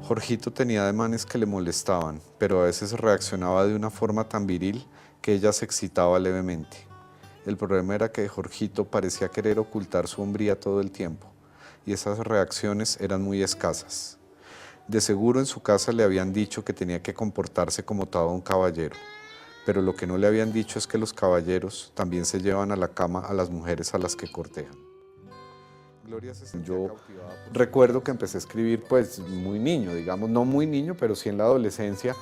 Jorgito tenía ademanes que le molestaban, pero a veces reaccionaba de una forma tan viril que ella se excitaba levemente. El problema era que Jorgito parecía querer ocultar su hombría todo el tiempo, y esas reacciones eran muy escasas. De seguro en su casa le habían dicho que tenía que comportarse como todo un caballero, pero lo que no le habían dicho es que los caballeros también se llevan a la cama a las mujeres a las que cortejan. Yo recuerdo que empecé a escribir pues muy niño, digamos, no muy niño, pero sí en la adolescencia,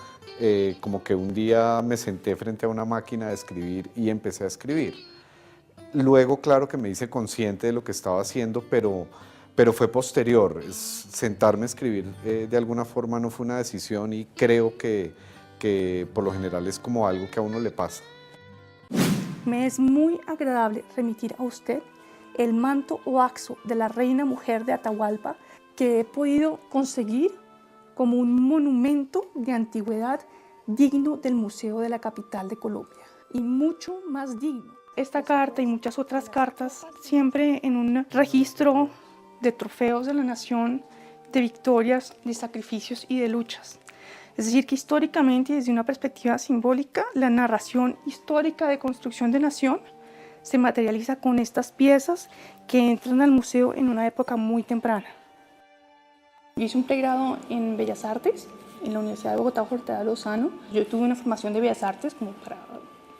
como que un día me senté frente a una máquina de escribir y empecé a escribir. Luego, claro que me hice consciente de lo que estaba haciendo, pero fue posterior. Sentarme a escribir de alguna forma no fue una decisión y creo que por lo general es como algo que a uno le pasa. Me es muy agradable remitir a usted el manto o axo de la reina mujer de Atahualpa que he podido conseguir como un monumento de antigüedad digno del Museo de la Capital de Colombia y mucho más digno. Esta carta y muchas otras cartas siempre en un registro de trofeos de la nación, de victorias, de sacrificios y de luchas. Es decir, que históricamente y desde una perspectiva simbólica, la narración histórica de construcción de nación se materializa con estas piezas que entran al museo en una época muy temprana. Yo hice un pregrado en Bellas Artes en la Universidad de Bogotá, Jorge de Lozano. Yo tuve una formación de Bellas Artes como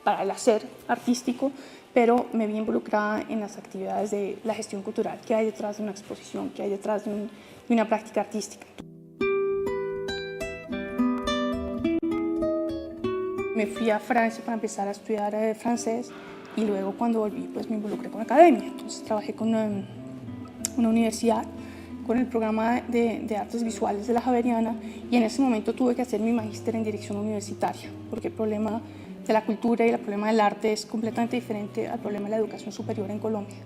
para el hacer artístico, pero me vi involucrada en las actividades de la gestión cultural, que hay detrás de una exposición, que hay detrás de una práctica artística. Me fui a Francia para empezar a estudiar francés y luego cuando volví pues me involucré con la academia. Entonces trabajé con una universidad, con el programa de artes visuales de la Javeriana y en ese momento tuve que hacer mi magíster en dirección universitaria porque el problema de la cultura y el problema del arte es completamente diferente al problema de la educación superior en Colombia.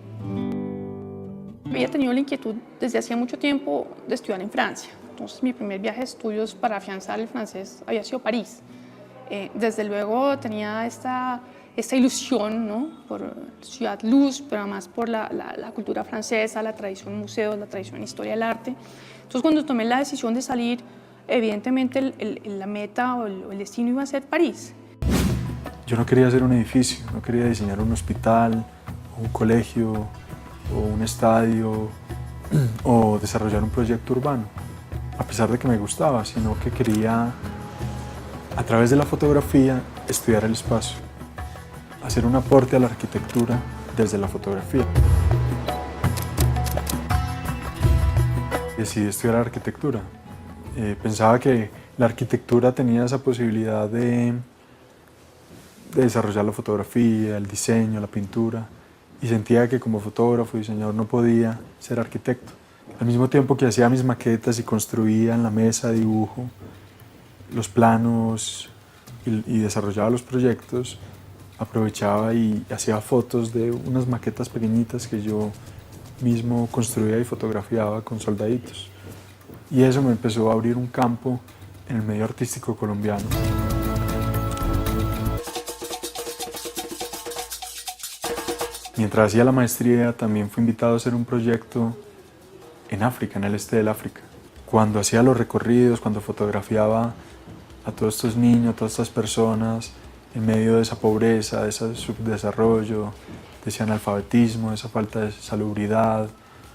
Había tenido la inquietud desde hacía mucho tiempo de estudiar en Francia. Entonces mi primer viaje de estudios para afianzar el francés había sido París. Desde luego tenía esta ilusión, ¿no? Por Ciudad Luz, pero además por la cultura francesa, la tradición en museos, la tradición en historia del arte. Entonces cuando tomé la decisión de salir, evidentemente la meta o el destino iba a ser París. Yo no quería hacer un edificio, no quería diseñar un hospital, un colegio, o un estadio, o desarrollar un proyecto urbano, a pesar de que me gustaba, sino que quería, a través de la fotografía, estudiar el espacio, hacer un aporte a la arquitectura desde la fotografía. Decidí estudiar arquitectura. Pensaba que la arquitectura tenía esa posibilidad de desarrollar la fotografía, el diseño, la pintura, y sentía que como fotógrafo y diseñador no podía ser arquitecto. Al mismo tiempo que hacía mis maquetas y construía en la mesa de dibujo los planos y desarrollaba los proyectos, aprovechaba y hacía fotos de unas maquetas pequeñitas que yo mismo construía y fotografiaba con soldaditos. Y eso me empezó a abrir un campo en el medio artístico colombiano. Mientras hacía la maestría, también fui invitado a hacer un proyecto en África, en el este del África. Cuando hacía los recorridos, cuando fotografiaba a todos estos niños, a todas estas personas, en medio de esa pobreza, de ese subdesarrollo, de ese analfabetismo, de esa falta de salubridad,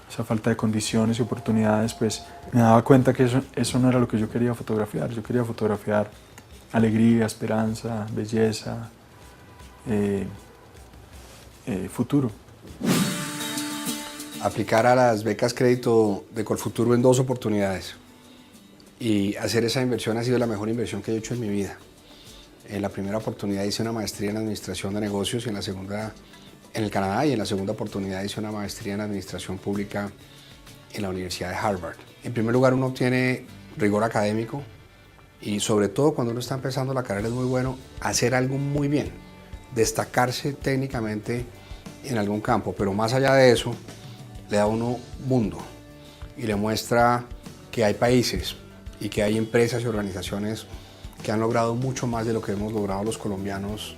esa falta de condiciones y oportunidades, pues me daba cuenta que eso no era lo que yo quería fotografiar. Yo quería fotografiar alegría, esperanza, belleza, futuro. Aplicar a las becas crédito de Colfuturo en 2 oportunidades y hacer esa inversión ha sido la mejor inversión que he hecho en mi vida. En la primera oportunidad hice una maestría en Administración de Negocios y en la segunda en el Canadá, y en la segunda oportunidad hice una maestría en Administración Pública en la Universidad de Harvard. En primer lugar, uno obtiene rigor académico y sobre todo cuando uno está empezando la carrera es muy bueno hacer algo muy bien, destacarse técnicamente en algún campo, pero más allá de eso, le da a uno mundo y le muestra que hay países y que hay empresas y organizaciones que han logrado mucho más de lo que hemos logrado los colombianos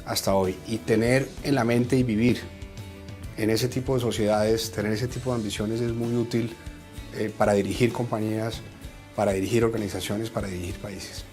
hasta hoy. Y tener en la mente y vivir en ese tipo de sociedades, tener ese tipo de ambiciones es muy útil para dirigir compañías para dirigir organizaciones, para dirigir países.